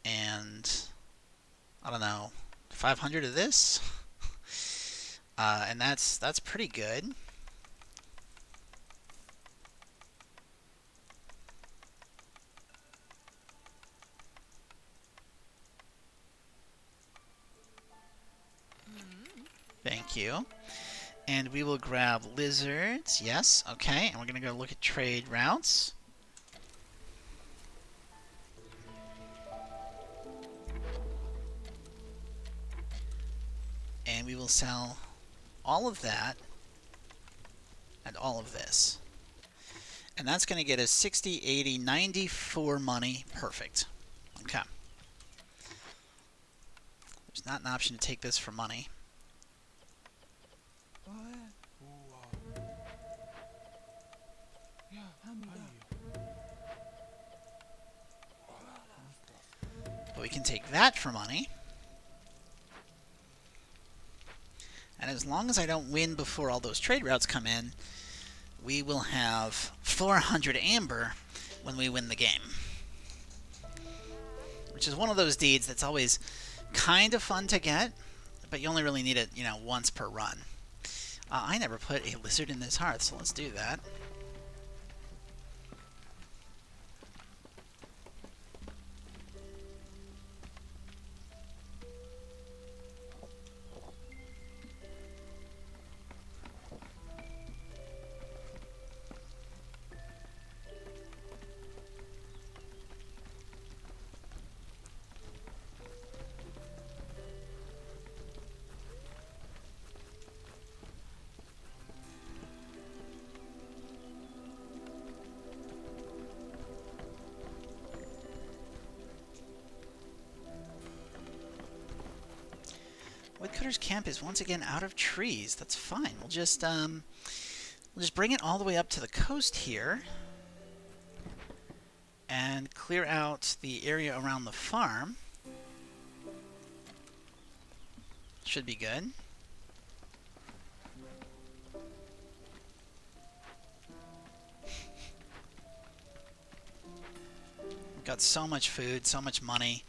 and I don't know, 500 of this, and that's pretty good. Thank you. And we will grab lizards. Yes, okay. And we're going to go look at trade routes. And we will sell all of that and all of this. And that's going to get us 60, 80, 94 money. Perfect. Okay. There's not an option to take this for money. But we can take that for money. And as long as I don't win before all those trade routes come in, we will have 400 amber when we win the game. Which is one of those deeds that's always kind of fun to get, but you only really need it, you know, once per run. I never put a lizard in this hearth, so let's do that. Woodcutter's camp is once again out of trees. That's fine. We'll just bring it all the way up to the coast here and clear out the area around the farm. Should be good. We've got so much food, so much money.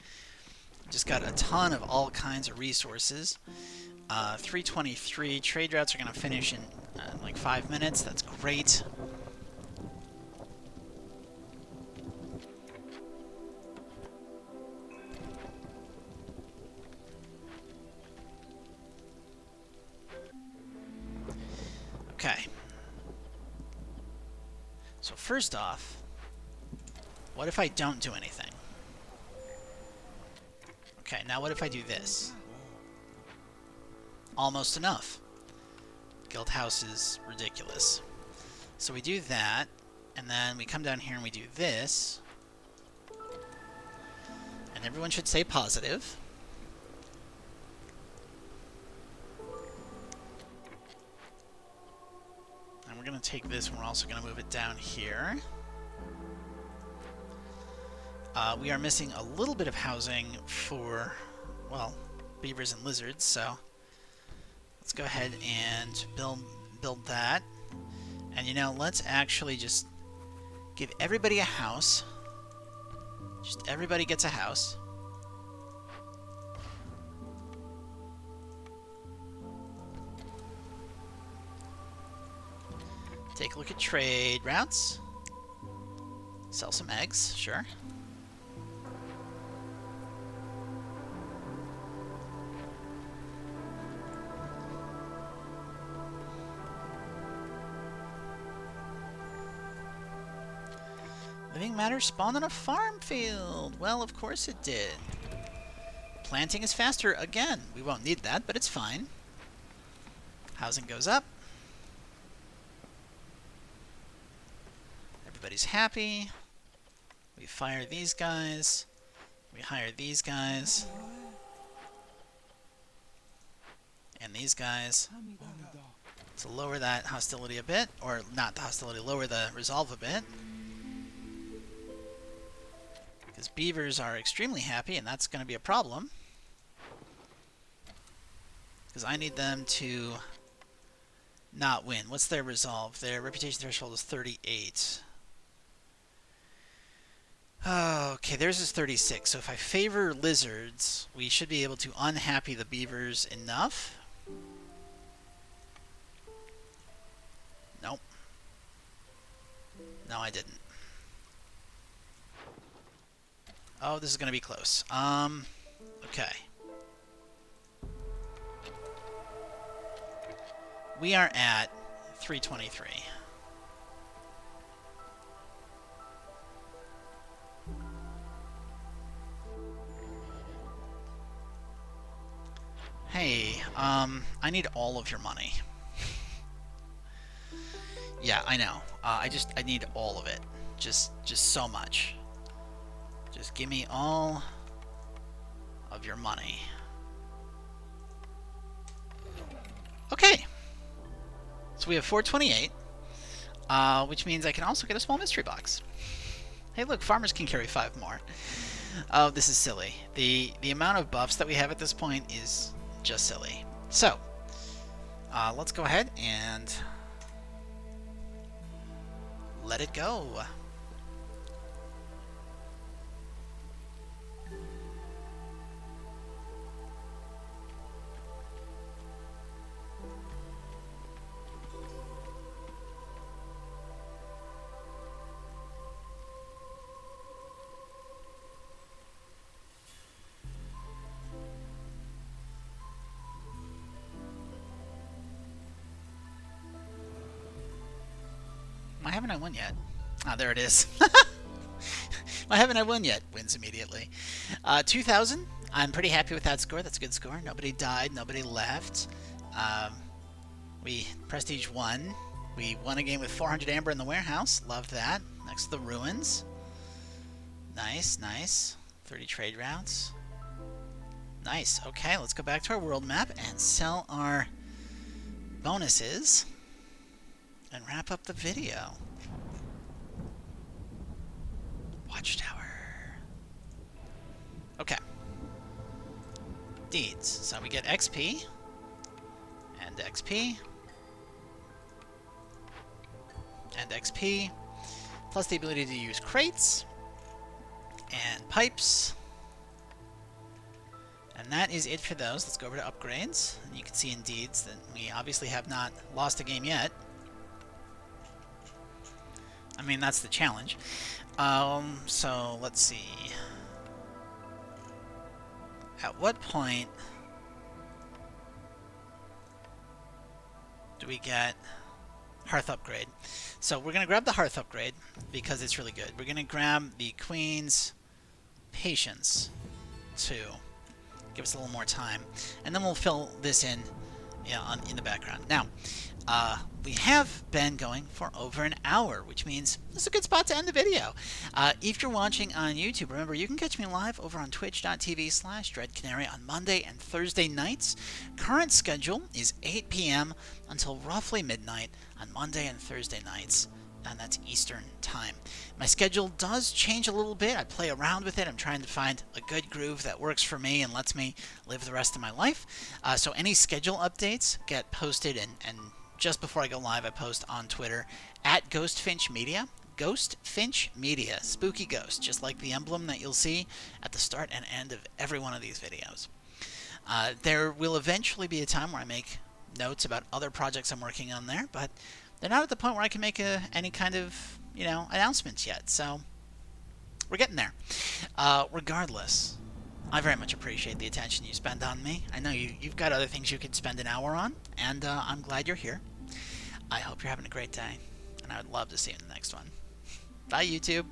Just got a ton of all kinds of resources. 323 trade routes are going to finish in like 5 minutes. That's great. Okay. So first off, what if I don't do anything? Okay, now what if I do this? Almost enough. Guild house is ridiculous. So we do that, and then we come down here and we do this. And everyone should stay positive. we're going to take this and we're also going to move it down here. We are missing a little bit of housing for, well, beavers and lizards, so let's go ahead and build that. And you know, let's actually just give everybody a house. Just everybody gets a house. Take a look at trade routes. Sell some eggs, sure. Living matter spawned on a farm field. Well, of course it did. Planting is faster again. We won't need that, but it's fine. Housing goes up. Everybody's happy. We fire these guys. We hire these guys. And these guys. To lower that hostility a bit. Or not the hostility, lower the resolve a bit. Because beavers are extremely happy, and that's going to be a problem. Because I need them to not win. What's their resolve? Their reputation threshold is 38. Okay, theirs is 36. So if I favor lizards, we should be able to unhappy the beavers enough. Nope. No, I didn't. Oh, this is going to be close. Okay. We are at 323. Hey, I need all of your money. Yeah, I know. I need all of it. Just so much. Just give me all of your money. Okay. So we have 428, which means I can also get a small mystery box. Hey, look, farmers can carry 5 more. Oh, this is silly. The amount of buffs that we have at this point is just silly. So, let's go ahead and let it go. Why haven't I won yet? Ah, there it is. Why haven't I won yet? Wins immediately. 2,000. I'm pretty happy with that score. That's a good score. Nobody died. Nobody left. We prestige 1. We won a game with 400 amber in the warehouse. Love that. Next to the ruins. Nice, nice. 30 trade routes. Nice. Okay, let's go back to our world map and sell our bonuses and wrap up the video. Watchtower. Okay. Deeds. So we get XP and XP and XP, plus the ability to use crates and pipes. And that is it for those. Let's go over to upgrades. And you can see in Deeds that we obviously have not lost a game yet. I mean, that's the challenge. So let's see. At what point do we get Hearth upgrade? So we're going to grab the Hearth upgrade because it's really good. We're going to grab the Queen's Patience too. Give us a little more time. And then we'll fill this in, in the background. Now, We have been going for over an hour, which means this is a good spot to end the video. If you're watching on YouTube, remember you can catch me live over on twitch.tv/DreadCanary on Monday and Thursday nights. Current schedule is 8 p.m. until roughly midnight on Monday and Thursday nights, and that's Eastern time. My schedule does change a little bit. I play around with it. I'm trying to find a good groove that works for me and lets me live the rest of my life. So any schedule updates get posted, and just before I go live, I post on Twitter at Ghostfinch Media. Ghostfinch Media. Spooky ghost, just like the emblem that you'll see at the start and end of every one of these videos. There will eventually be a time where I make notes about other projects I'm working on there, but they're not at the point where I can make any kind of, announcements yet. So we're getting there. Regardless, I very much appreciate the attention you spend on me. I know you've got other things you could spend an hour on, and I'm glad you're here. I hope you're having a great day, and I would love to see you in the next one. Bye, YouTube.